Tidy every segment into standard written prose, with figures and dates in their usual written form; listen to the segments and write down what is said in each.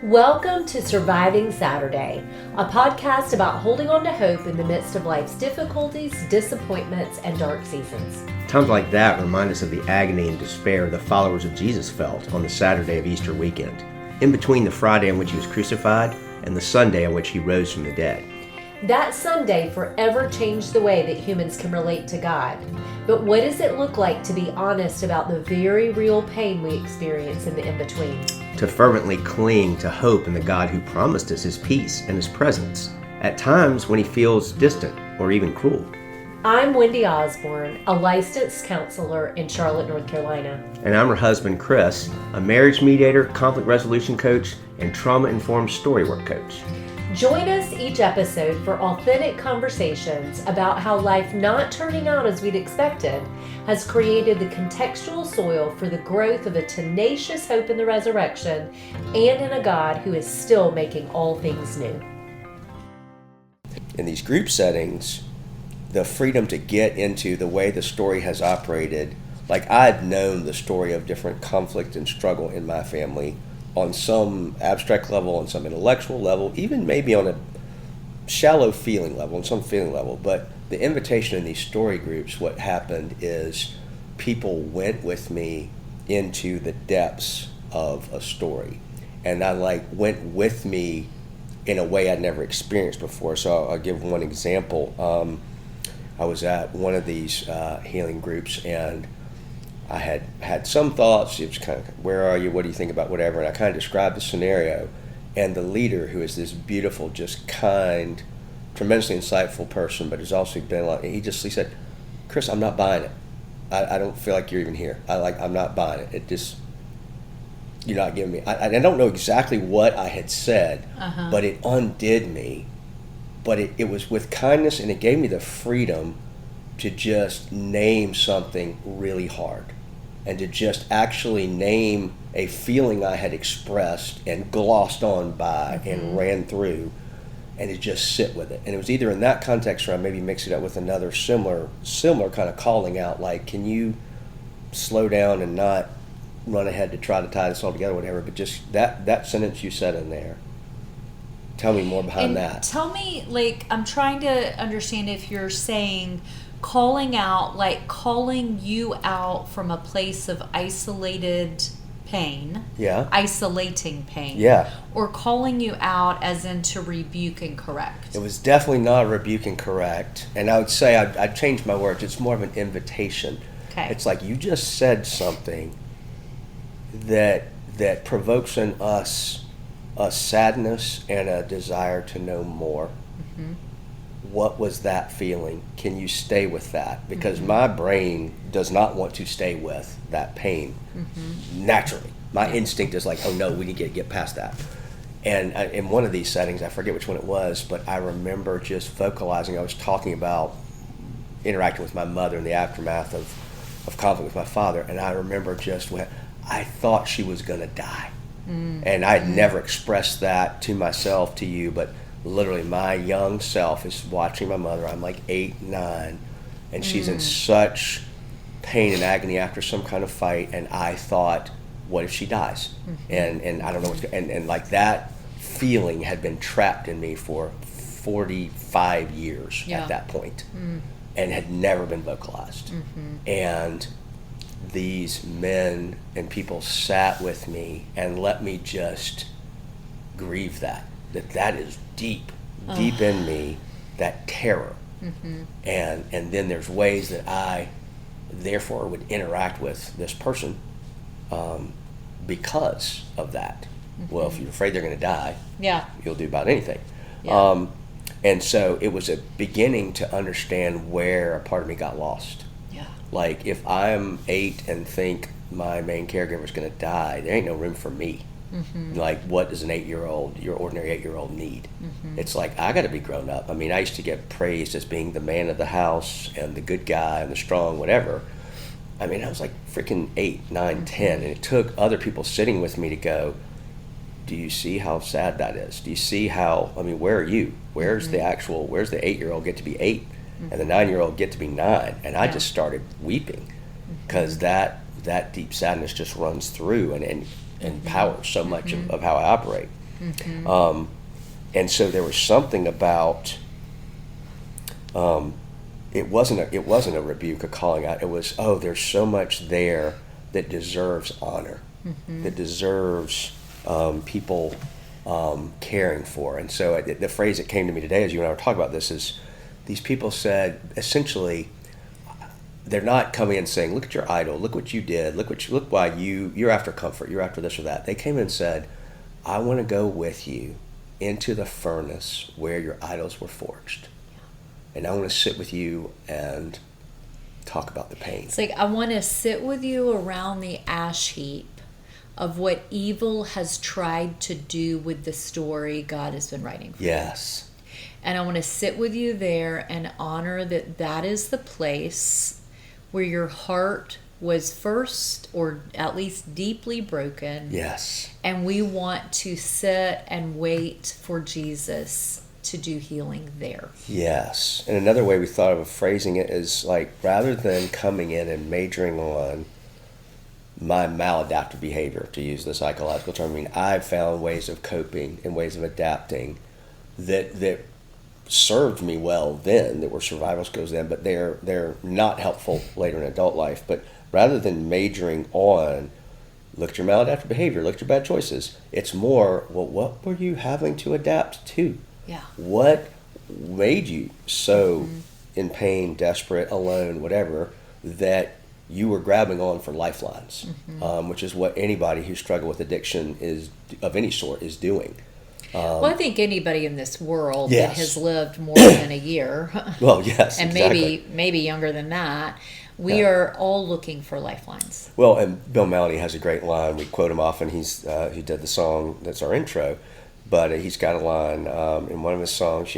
Welcome to Surviving Saturday, a podcast about holding on to hope in the midst of life's difficulties, disappointments, and dark seasons. Times like that remind us of the agony and despair the followers of Jesus felt on the Saturday of Easter weekend, in between the Friday on which he was crucified and the Sunday on which he rose from the dead. That Sunday forever changed the way that humans can relate to God. But what does it look like to be honest about the very real pain we experience in the in-between? To fervently cling to hope in the God who promised us his peace and his presence, at times when he feels distant or even cruel. I'm Wendy Osborne, a licensed counselor in Charlotte, North Carolina. And I'm her husband, Chris, a marriage mediator, conflict resolution coach, and trauma-informed storywork coach. Join us each episode for authentic conversations about how life not turning out as we'd expected has created the contextual soil for the growth of a tenacious hope in the resurrection and in a God who is still making all things new. In these group settings, the freedom to get into the way the story has operated, like I'd known the story of different conflict and struggle in my family on some abstract level, on some intellectual level, even maybe on a shallow feeling level, on some feeling level. But the invitation in these story groups, what happened is people went with me into the depths of a story. And I went with me in a way I'd never experienced before. So I'll give one example. I was at one of these healing groups, and I had some thoughts. It was kind of, where are you? What do you think about whatever? And I kind of described the scenario. And the leader, who is this beautiful, just kind, tremendously insightful person, but has also been like, he said, "Chris, I'm not buying it. I don't feel like you're even here. I'm not buying it. It just, you're not giving me." I don't know exactly what I had said, but it undid me. But it was with kindness, and it gave me the freedom to just name something really hard and to just actually name a feeling I had expressed and glossed on by and ran through, and to just sit with it. And it was either in that context, or I maybe mix it up with another similar kind of calling out, like, can you slow down and not run ahead to try to tie this all together, whatever, but just that sentence you said in there. Tell me more behind that. Tell me, I'm trying to understand if you're saying calling out, like calling you out from a place of isolated pain. Yeah. Isolating pain. Yeah. Or calling you out as in to rebuke and correct. It was definitely not rebuke and correct. And I would say I'd change my words. It's more of an invitation. Okay. It's like you just said something that provokes in us a sadness and a desire to know more. What was that feeling? Can you stay with that? Because my brain does not want to stay with that pain naturally. My instinct is like, oh no, we need to get past that. And in one of these settings, I forget which one it was, but I remember just vocalizing. I was talking about interacting with my mother in the aftermath of conflict with my father, and I remember just when I thought she was going to die. And I had never expressed that to myself, to you, but literally my young self is watching my mother. I'm like 8, 9, and she's in such pain and agony after some kind of fight, and I thought, what if she dies? And I don't know and like that feeling had been trapped in me for 45 years at that point, and had never been vocalized. And these men and people sat with me and let me just grieve that is deep in me, that terror. And then there's ways that I therefore would interact with this person because of that. Well, if you're afraid they're going to die, you'll do about anything. And so it was a beginning to understand where a part of me got lost. Like, if I'm 8 and think my main caregiver is going to die, there ain't no room for me. Like, what does your ordinary 8-year-old need? It's like, I got to be grown up. I mean, I used to get praised as being the man of the house and the good guy and the strong, whatever. I mean, I was like freaking 8, 9, 10, and it took other people sitting with me to go, do you see how sad that is? Do you see how, where are you? Where's the 8-year-old get to be 8? And the 9-year-old get to be 9, and I just started weeping because that deep sadness just runs through and powers so much of how I operate. And so there was something about, it wasn't a rebuke, a calling out. It was, oh, there's so much there that deserves honor, that deserves people caring for. And so the phrase that came to me today as you and I were talking about this is, these people said, essentially, they're not coming in saying, look at your idol, look what you did, look why you're after comfort, you're after this or that. They came in and said, I want to go with you into the furnace where your idols were forged. And I want to sit with you and talk about the pain. It's like, I want to sit with you around the ash heap of what evil has tried to do with the story God has been writing for you. Yes. And I want to sit with you there and honor that that is the place where your heart was first, or at least deeply broken. Yes. And we want to sit and wait for Jesus to do healing there. Yes. And another way we thought of phrasing it is like, rather than coming in and majoring on my maladaptive behavior, to use the psychological term, I mean, I've found ways of coping and ways of adapting that served me well then, that were survival skills then, but they're not helpful later in adult life. But rather than majoring on, look at your maladaptive behavior, look at your bad choices, it's more, well, what were you having to adapt to? Yeah. What made you so in pain, desperate, alone, whatever, that you were grabbing on for lifelines, which is what anybody who struggled with addiction is of any sort is doing. Well, I think anybody in this world Yes. that has lived more than a year, Well, yes, and exactly. maybe younger than that, we Yeah. are all looking for lifelines. Well, and Bill Maloney has a great line. We quote him often. He did the song that's our intro, but he's got a line in one of his songs.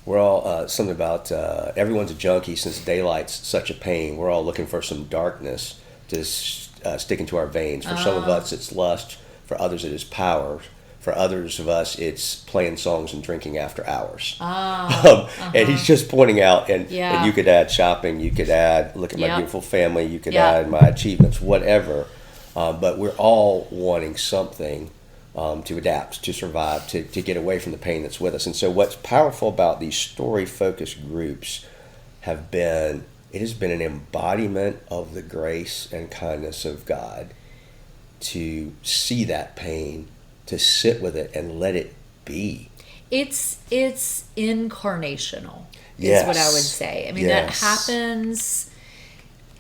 We're all something about everyone's a junkie since daylight's such a pain. We're all looking for some darkness to stick into our veins. For some of us, it's lust. For others, it is power. For others of us, it's playing songs and drinking after hours. And he's just pointing out, and you could add shopping, you could add look at my beautiful family, you could add my achievements, whatever. But we're all wanting something to adapt, to survive, to get away from the pain that's with us. And so what's powerful about these story-focused groups has been an embodiment of the grace and kindness of God, to see that pain, to sit with it and let it be. It's incarnational, Yes. is what I would say. I mean, that happens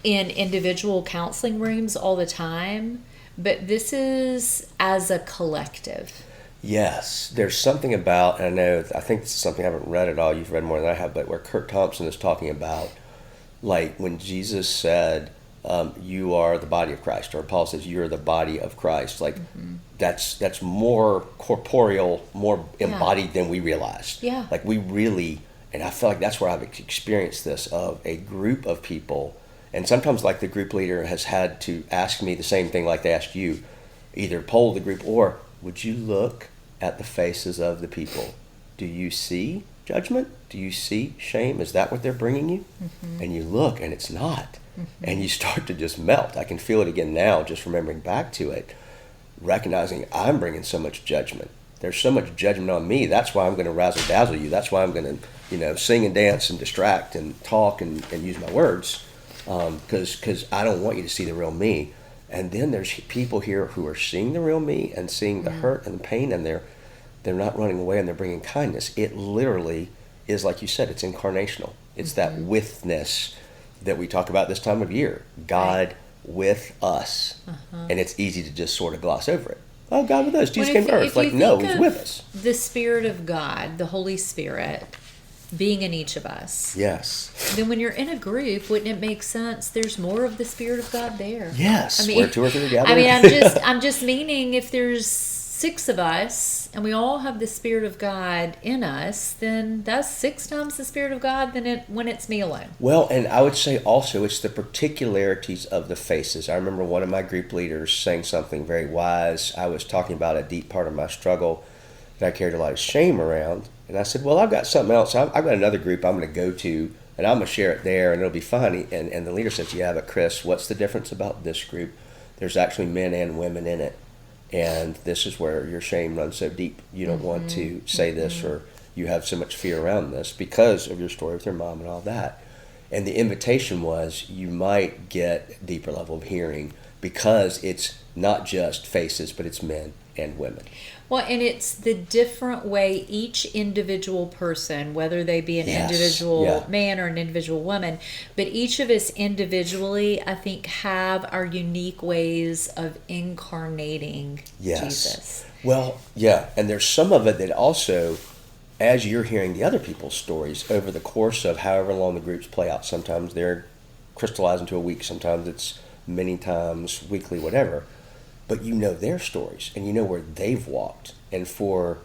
in individual counseling rooms all the time, but this is as a collective. Yes, there's something about, and I think this is something I haven't read at all, you've read more than I have, but where Kurt Thompson is talking about, like when Jesus said, you are the body of Christ, or Paul says you're the body of Christ, like that's more corporeal, more embodied than we realized. Yeah. Like we really, and I feel like that's where I've experienced this, of a group of people, and sometimes like the group leader has had to ask me the same thing like they asked you, either poll the group or would you look at the faces of the people? Do you see judgment? Do you see shame? Is that what they're bringing you? And you look and it's not. And you start to just melt. I can feel it again now, just remembering back to it, recognizing I'm bringing so much judgment. There's so much judgment on me. That's why I'm going to razzle dazzle you. That's why I'm going to, sing and dance and distract and talk and use my words, because I don't want you to see the real me. And then there's people here who are seeing the real me and seeing the hurt and the pain, and they're not running away, and they're bringing kindness. It literally is, like you said, it's incarnational. It's that withness that we talk about this time of year. God with us. And it's easy to just sort of gloss over it. Oh, God with us. Jesus came to earth. Like, no, he's with us. The Spirit of God, the Holy Spirit, being in each of us. Yes. Then when you're in a group, wouldn't it make sense there's more of the Spirit of God there? Yes. I mean, where two or three together. I mean, I'm just meaning if there's 6 of us and we all have the Spirit of God in us, then that's 6 times the Spirit of God than when it's me alone. Well, and I would say also it's the particularities of the faces. I remember one of my group leaders saying something very wise. I was talking about a deep part of my struggle that I carried a lot of shame around. And I said, well, I've got something else. I've got another group I'm going to go to, and I'm going to share it there, and it'll be fun. And the leader says, yeah, but Chris, what's the difference about this group? There's actually men and women in it. and this is where your shame runs so deep. You don't want to say this, or you have so much fear around this because of your story with your mom and all that. And the invitation was you might get a deeper level of hearing because it's not just faces, but it's men and women. Well, and it's the different way each individual person, whether they be an individual man or an individual woman, but each of us individually, I think, have our unique ways of incarnating Jesus. Well, yeah, and there's some of it that also, as you're hearing the other people's stories over the course of however long the groups play out, sometimes they're crystallized into a week, sometimes it's many times weekly, whatever. But you know their stories and you know where they've walked. And for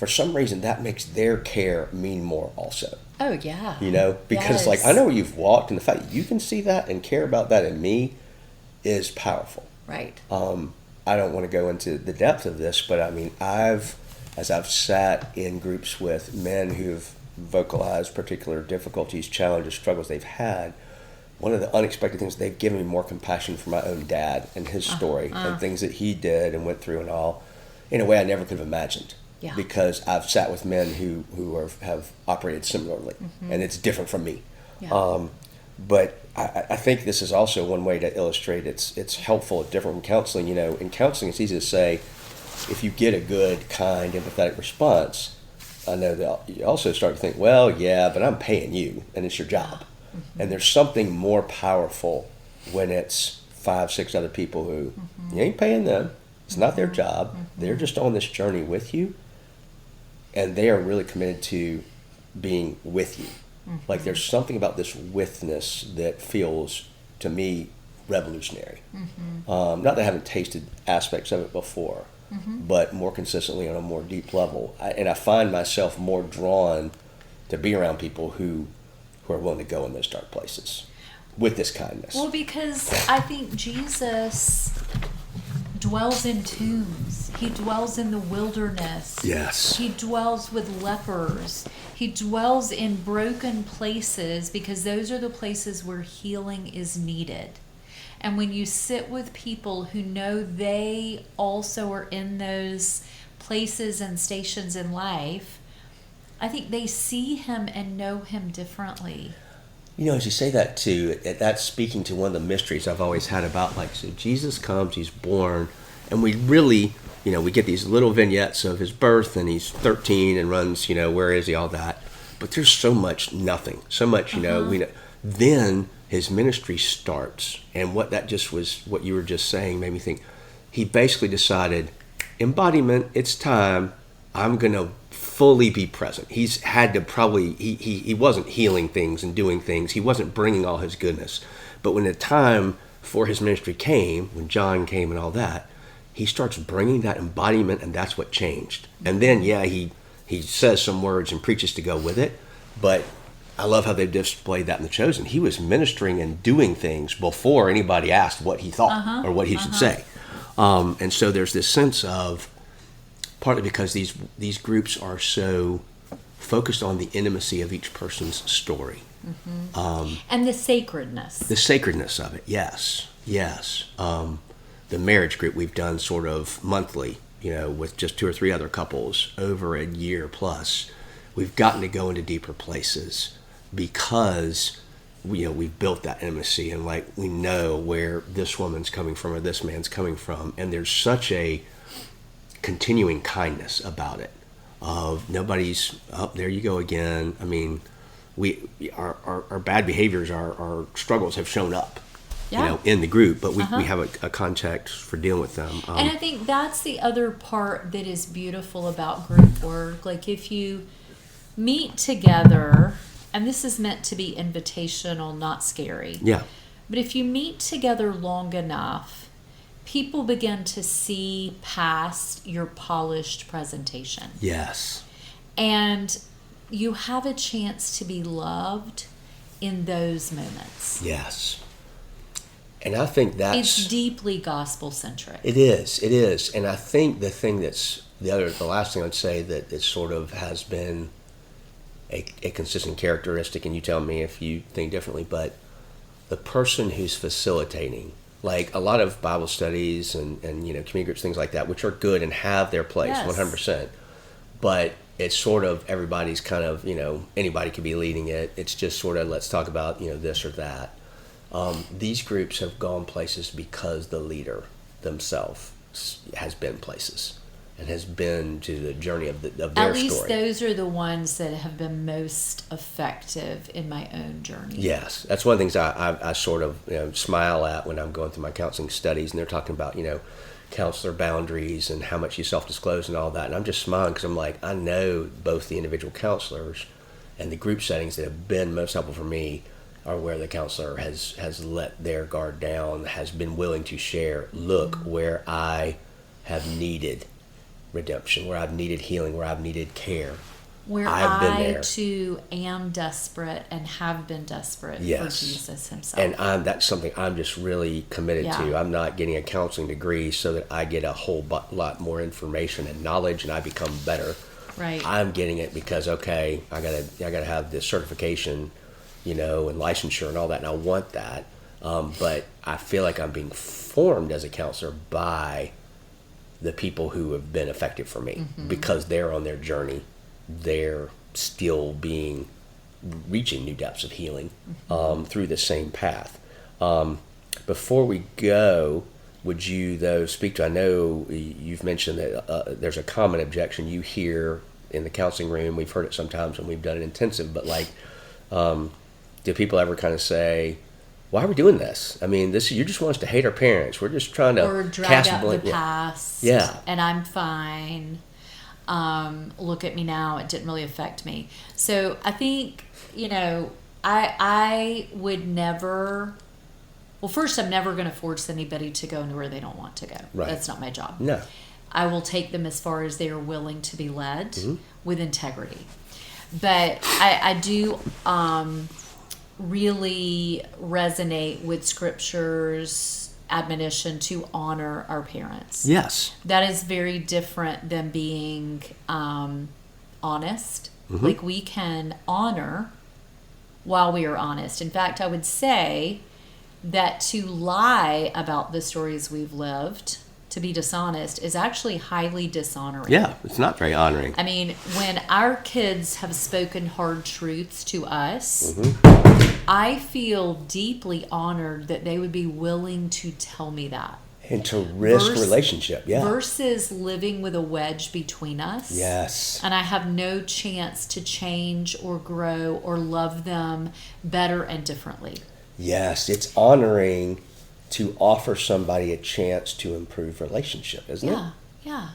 some reason, that makes their care mean more also. Oh, yeah. You know, because like I know where you've walked, and the fact that you can see that and care about that in me is powerful. Right. I don't want to go into the depth of this, but I mean, as I've sat in groups with men who've vocalized particular difficulties, challenges, struggles they've had, one of the unexpected things, they've given me more compassion for my own dad and his story and things that he did and went through and all in a way I never could have imagined. Yeah. Because I've sat with men who have operated similarly, and it's different from me. Yeah. But I think this is also one way to illustrate it's helpful, different from counseling. You know, in counseling, it's easy to say, if you get a good, kind, empathetic response, I know that you also start to think, well, yeah, but I'm paying you, and it's your job. And there's something more powerful when it's 5, 6 other people who you ain't paying them. It's not their job. They're just on this journey with you, and they are really committed to being with you. Like there's something about this withness that feels, to me, revolutionary. Not that I haven't tasted aspects of it before, but more consistently on a more deep level. And I find myself more drawn to be around people who are willing to go in those dark places with this kindness. Well, because I think Jesus dwells in tombs. He dwells in the wilderness. Yes. He dwells with lepers. He dwells in broken places because those are the places where healing is needed. And when you sit with people who know they also are in those places and stations in life, I think they see him and know him differently. You know, as you say that too, that's speaking to one of the mysteries I've always had about, like, so Jesus comes, he's born, and we really, you know, we get these little vignettes of his birth, and he's 13 and runs, you know, where is he, all that. But there's so much nothing, so much, you know, we know. Then his ministry starts, and what that just was, what you were just saying made me think, he basically decided, embodiment, it's time, I'm going to fully be present. He's had to probably, he wasn't healing things and doing things. He wasn't bringing all his goodness. But when the time for his ministry came, when John came and all that, he starts bringing that embodiment, and that's what changed. And then, yeah, he says some words and preaches to go with it. But I love how they've displayed that in The Chosen. He was ministering and doing things before anybody asked what he thought or what he should say. And so there's this sense of, partly because these groups are so focused on the intimacy of each person's story. And the sacredness. The sacredness of it, yes. The marriage group we've done sort of monthly, you know, with just 2 or 3 other couples over a year plus. We've gotten to go into deeper places because we've built that intimacy, and like we know where this woman's coming from or this man's coming from, and there's such a continuing kindness about it of nobody's there you go again. I mean, our bad behaviors, our struggles have shown up, you know, in the group, but we have a context for dealing with them. And I think that's the other part that is beautiful about group work. Like if you meet together, and this is meant to be invitational, not scary. Yeah. But if you meet together long enough, people begin to see past your polished presentation. Yes. And you have a chance to be loved in those moments. Yes. And I think it's deeply gospel-centric. It is. And I think the thing that's the last thing I'd say that it sort of has been a consistent characteristic, and you tell me if you think differently, but the person who's facilitating like a lot of Bible studies and community groups, things like that, which are good and have their place, Yes. 100%. But it's sort of everybody's kind of, anybody could be leading it. It's just sort of, let's talk about, this or that. These groups have gone places because the leader themselves has been places and has been to the journey of their story. At least those are the ones that have been most effective in my own journey. Yes, that's one of the things I sort of smile at when I'm going through my counseling studies, and they're talking about counselor boundaries and how much you self-disclose and all that, and I'm just smiling because I'm like, I know both the individual counselors and the group settings that have been most helpful for me are where the counselor has let their guard down, has been willing to share, look, where I have needed redemption, where I've needed healing, where I've needed care. Where I've been I there. too am desperate and have been desperate Yes. for Jesus himself. And that's something I'm just really committed to. I'm not getting a counseling degree so that I get a whole lot more information and knowledge and I become better. Right. I'm getting it because, okay, I gotta have this certification, and licensure and all that, and I want that. But I feel like I'm being formed as a counselor by the people who have been effective for me because they're on their journey. They're still reaching new depths of healing through the same path. Before we go, would you though speak to, I know you've mentioned that there's a common objection you hear in the counseling room. We've heard it sometimes when we've done an intensive, but do people ever kind of say, why are we doing this? I mean, you just want us to hate our parents. We're just trying to or drag cast out blame. the past. Yeah. And I'm fine. Look at me now. It didn't really affect me. So I think, I would never. Well, first, I'm never going to force anybody to go into where they don't want to go. Right. That's not my job. No. I will take them as far as they are willing to be led Mm-hmm. with integrity. But I do really resonate with Scripture's admonition to honor our parents. Yes. That is very different than being honest. Mm-hmm. Like, we can honor while we are honest. In fact, I would say that to lie about the stories we've lived, to be dishonest, is actually highly dishonoring. Yeah, it's not very honoring. I mean, when our kids have spoken hard truths to us, I feel deeply honored that they would be willing to tell me that. And to risk relationship, yeah. Versus living with a wedge between us. Yes. And I have no chance to change or grow or love them better and differently. Yes, it's honoring to offer somebody a chance to improve relationship, isn't it? Yeah.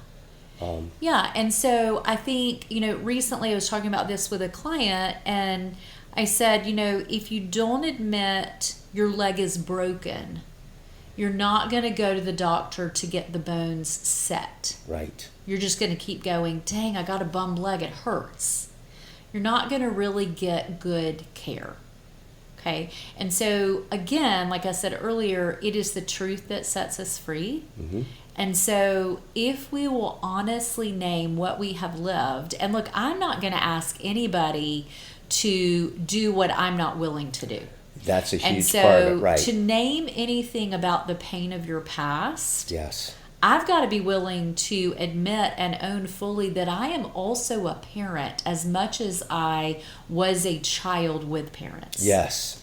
Yeah. And so I think, recently I was talking about this with a client and I said, if you don't admit your leg is broken, you're not going to go to the doctor to get the bones set. Right. You're just going to keep going, dang, I got a bummed leg, it hurts. You're not going to really get good care. Okay. And so again, like I said earlier, it is the truth that sets us free. Mm-hmm. And so if we will honestly name what we have lived, and look, I'm not going to ask anybody to do what I'm not willing to do. That's a huge and so part of it, right. To name anything about the pain of your past, yes. I've got to be willing to admit and own fully that I am also a parent as much as I was a child with parents. Yes.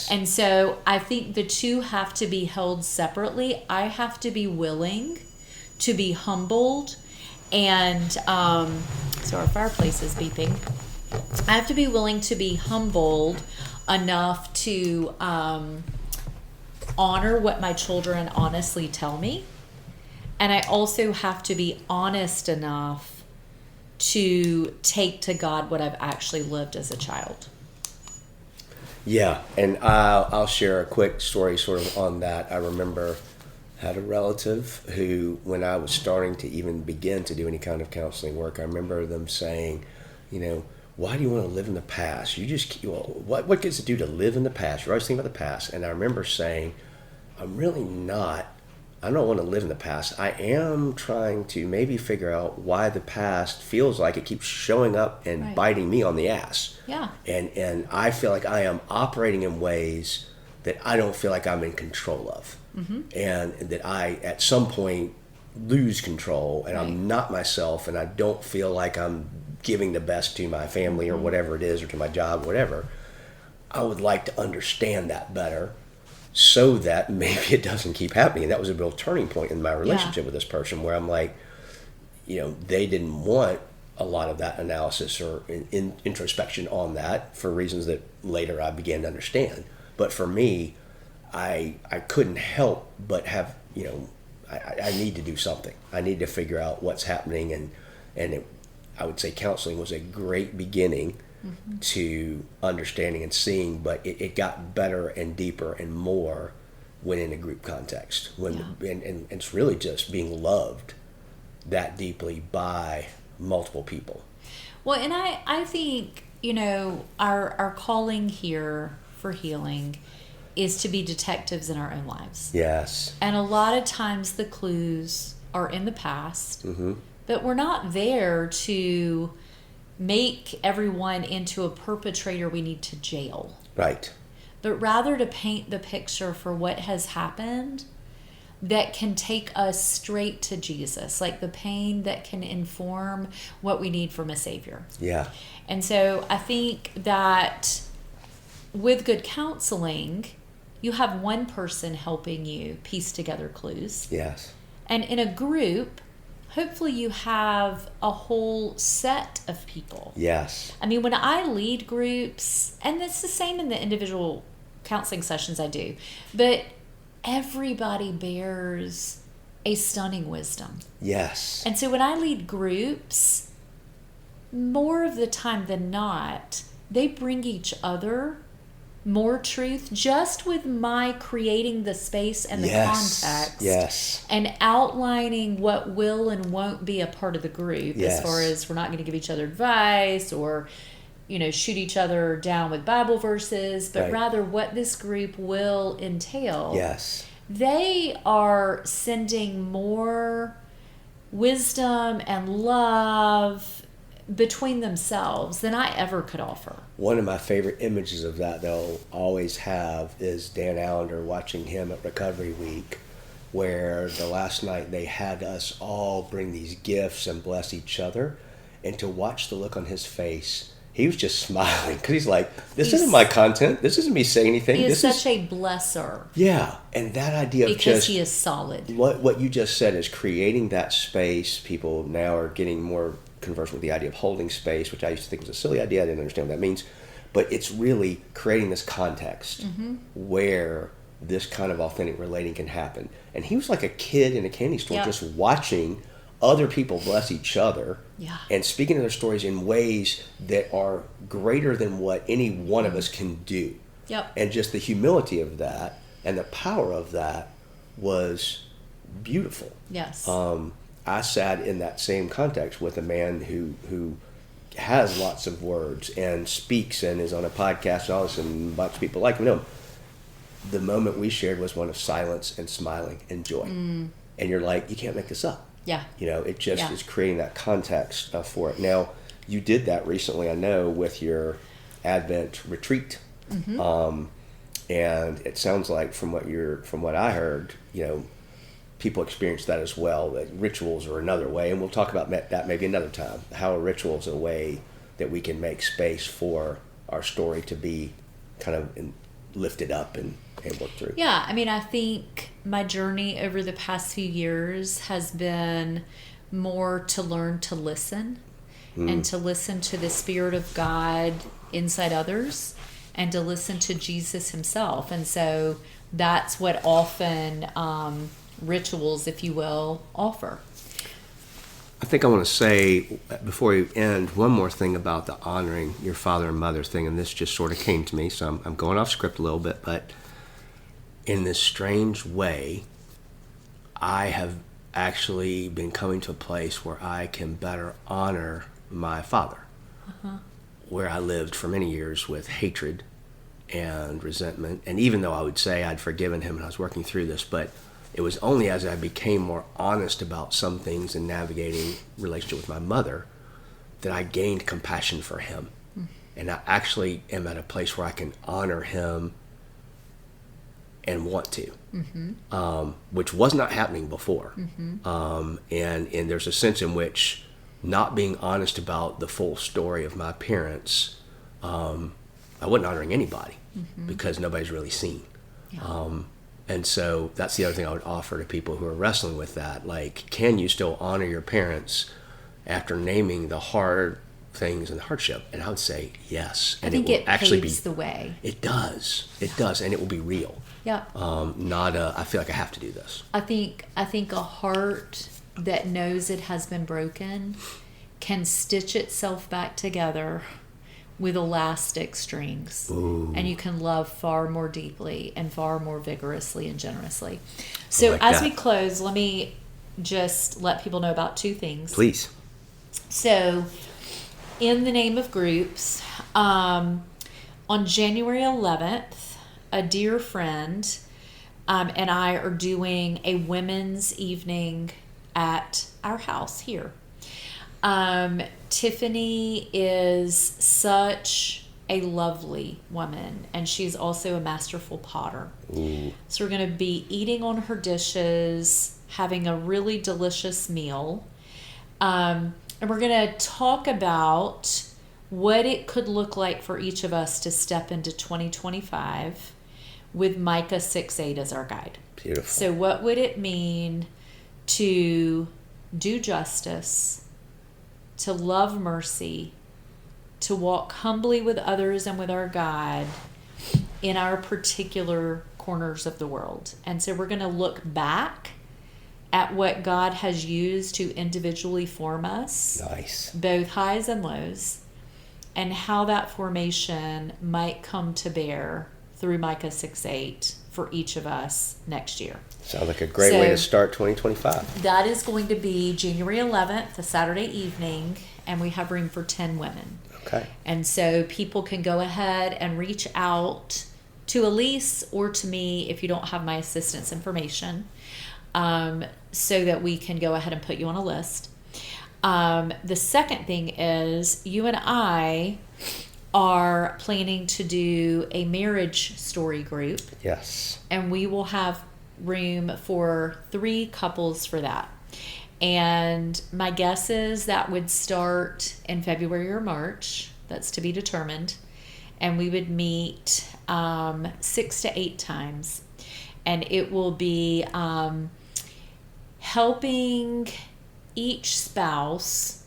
And so I think the two have to be held separately. I have to be willing to be humbled. And so our fireplace is beeping. I have to be willing to be humbled enough to honor what my children honestly tell me. And I also have to be honest enough to take to God what I've actually lived as a child. Yeah, and I'll share a quick story sort of on that. I remember I had a relative who, when I was starting to even begin to do any kind of counseling work, I remember them saying, why do you want to live in the past? What gets it do to live in the past? You're always thinking about the past. And I remember saying, I don't want to live in the past. I am trying to maybe figure out why the past feels like it keeps showing up and biting me on the ass. Yeah. And I feel like I am operating in ways that I don't feel like I'm in control of. and that I, at some point, lose control and Right. I'm not myself and I don't feel like I'm giving the best to my family or whatever it is, or to my job, whatever. I would like to understand that better so that maybe it doesn't keep happening. And that was a real turning point in my relationship with this person, where I'm like, they didn't want a lot of that analysis or introspection on that for reasons that later I began to understand. But for me, I couldn't help but have, I need to do something. I need to figure out what's happening, and I would say counseling was a great beginning to understanding and seeing, but it got better and deeper and more when in a group context. And it's really just being loved that deeply by multiple people. Well, and I think, our calling here for healing is to be detectives in our own lives. Yes. And a lot of times the clues are in the past, but we're not there to make everyone into a perpetrator we need to jail. Right. But rather to paint the picture for what has happened that can take us straight to Jesus, like the pain that can inform what we need from a Savior. Yeah. And so I think that with good counseling, you have one person helping you piece together clues. Yes. And in a group, hopefully you have a whole set of people. Yes. I mean, when I lead groups, and it's the same in the individual counseling sessions I do, but everybody bears a stunning wisdom. Yes. And so when I lead groups, more of the time than not, they bring each other more truth just with my creating the space and the context. Yes. And outlining what will and won't be a part of the group, as far as we're not going to give each other advice or shoot each other down with Bible verses, but rather what this group will entail. Yes. They are sending more wisdom and love between themselves than I ever could offer. One of my favorite images of that they'll always have is Dan Allender, watching him at Recovery Week, where the last night they had us all bring these gifts and bless each other, and to watch the look on his face, he was just smiling because he's like, this isn't my content. This isn't me saying anything. He is such a blesser. Yeah, and that idea of because he is solid. What you just said is creating that space. People now are getting more conversant with the idea of holding space, which I used to think was a silly idea. I didn't understand what that means. But it's really creating this context where this kind of authentic relating can happen. And he was like a kid in a candy store just watching other people bless each other and speaking to their stories in ways that are greater than what any one of us can do. And just the humility of that and the power of that was beautiful. Yes. I sat in that same context with a man who has lots of words and speaks and is on a podcast and all this, and a bunch of people like him. The moment we shared was one of silence and smiling and joy. And you're like, you can't make this up. Yeah. It just is creating that context for it. Now, you did that recently, I know, with your Advent retreat. And it sounds like from what I heard, people experience that as well. That rituals are another way, and we'll talk about that maybe another time. How a ritual is a way that we can make space for our story to be kind of lifted up and worked through. Yeah, I mean, I think my journey over the past few years has been more to learn to listen and to listen to the Spirit of God inside others and to listen to Jesus himself. And so that's what often rituals, if you will, offer. I think I want to say, before we end, one more thing about the honoring your father and mother thing, and this just sort of came to me, so I'm going off script a little bit, but in this strange way, I have actually been coming to a place where I can better honor my father, where I lived for many years with hatred and resentment, and even though I would say I'd forgiven him and I was working through this, but it was only as I became more honest about some things in navigating relationship with my mother that I gained compassion for him. And I actually am at a place where I can honor him and want to, which was not happening before. And there's a sense in which not being honest about the full story of my parents, I wasn't honoring anybody because nobody's really seen. And so that's the other thing I would offer to people who are wrestling with that. Like, can you still honor your parents after naming the hard things and the hardship? And I would say yes. And I think it will actually paves the way. It does, and it will be real. Yeah. Not I feel like I have to do this. I think a heart that knows it has been broken can stitch itself back together with elastic strings. Ooh. And you can love far more deeply and far more vigorously and generously. So like as that. we close, let me just let people know about two things. Please. So, in the name of groups, on January 11th, a dear friend and I are doing a women's evening at our house here. Tiffany is such a lovely woman, and she's also a masterful potter. Ooh. So we're going to be eating on her dishes, having a really delicious meal. And we're going to talk about what it could look like for each of us to step into 2025 with Micah 6:8 as our guide. Beautiful. So what would it mean to do justice, to love mercy, to walk humbly with others and with our God in our particular corners of the world? And so we're going to look back at what God has used to individually form us, Nice. both highs and lows, and how that formation might come to bear through Micah 6:8 for each of us next year. Sounds like a great way to start 2025. That is going to be January 11th, a Saturday evening, and we have room for 10 women. Okay. And so people can go ahead and reach out to Elise or to me if you don't have my assistant's information, so that we can go ahead and put you on a list. The second thing is you and I are planning to do a marriage story group, Yes. and we will have room for 3 couples for that. And my guess is that would start in February or March. That's to be determined. And we would meet 6 to 8 times. And it will be helping each spouse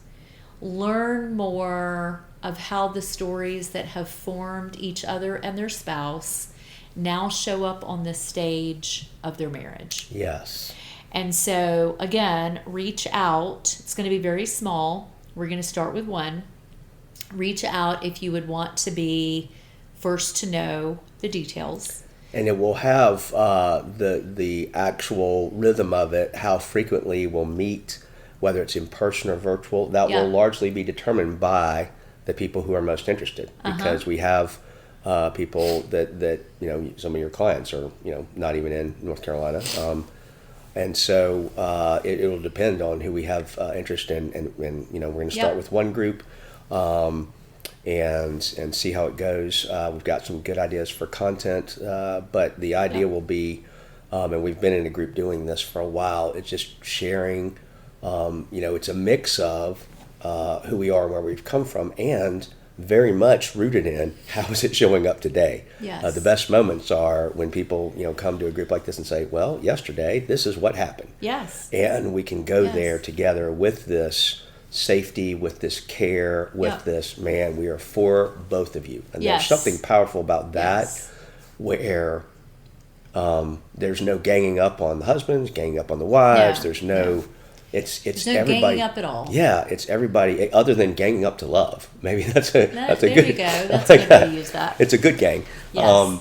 learn more of how the stories that have formed each other and their spouse now show up on the stage of their marriage. Yes. And so, again, reach out. It's going to be very small. We're going to start with 1. Reach out if you would want to be first to know the details. And it will have the actual rhythm of it, how frequently we'll meet, whether it's in person or virtual. That will largely be determined by the people who are most interested, because we have people that some of your clients are not even in North Carolina, and so it will depend on who we have interest in, and we're going to start with 1 group, and see how it goes. We've got some good ideas for content, but the idea will be, and we've been in a group doing this for a while. It's just sharing. It's a mix of who we are and where we've come from, and very much rooted in how is it showing up today. Yes. The best moments are when people come to a group like this and say, well, yesterday this is what happened. Yes. And we can go there together with this safety, with this care, with this, man, we are for both of you. And there's something powerful about that, where there's no ganging up on the husbands, ganging up on the wives. There's no it's There's no everybody ganging up at all. Yeah, it's everybody other than ganging up to love. Maybe that's a good. There you go. That's a good way to use that. It's a good gang. Yes.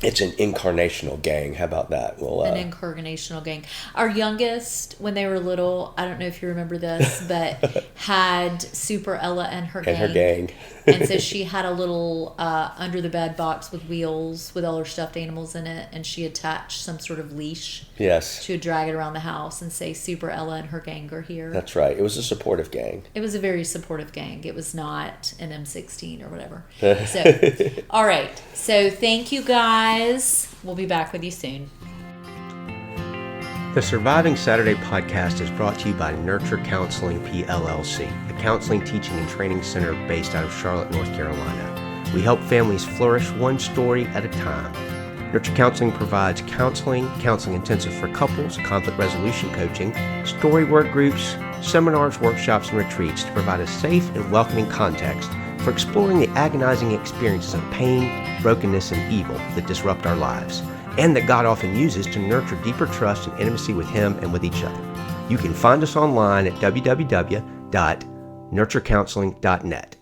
It's an incarnational gang. How about that? Well, an incarnational gang. Our youngest, when they were little, I don't know if you remember this, but had Super Ella and her gang. And so she had a little under the bed box with wheels with all her stuffed animals in it, and she attached some sort of leash. Yes. She would drag it around the house and say, Super Ella and her gang are here. That's right. It was a supportive gang. It was a very supportive gang. It was not an M16 or whatever. So, all right. So thank you guys. guys. We'll be back with you soon. The Surviving Saturday podcast is brought to you by Nurture Counseling PLLC, a counseling teaching and training center based out of Charlotte, North Carolina. We help families flourish one story at a time. Nurture Counseling provides counseling intensive for couples, conflict resolution coaching, story work groups, seminars, workshops, and retreats to provide a safe and welcoming context for exploring the agonizing experiences of pain, brokenness, and evil that disrupt our lives, and that God often uses to nurture deeper trust and intimacy with Him and with each other. You can find us online at www.nurturecounseling.net.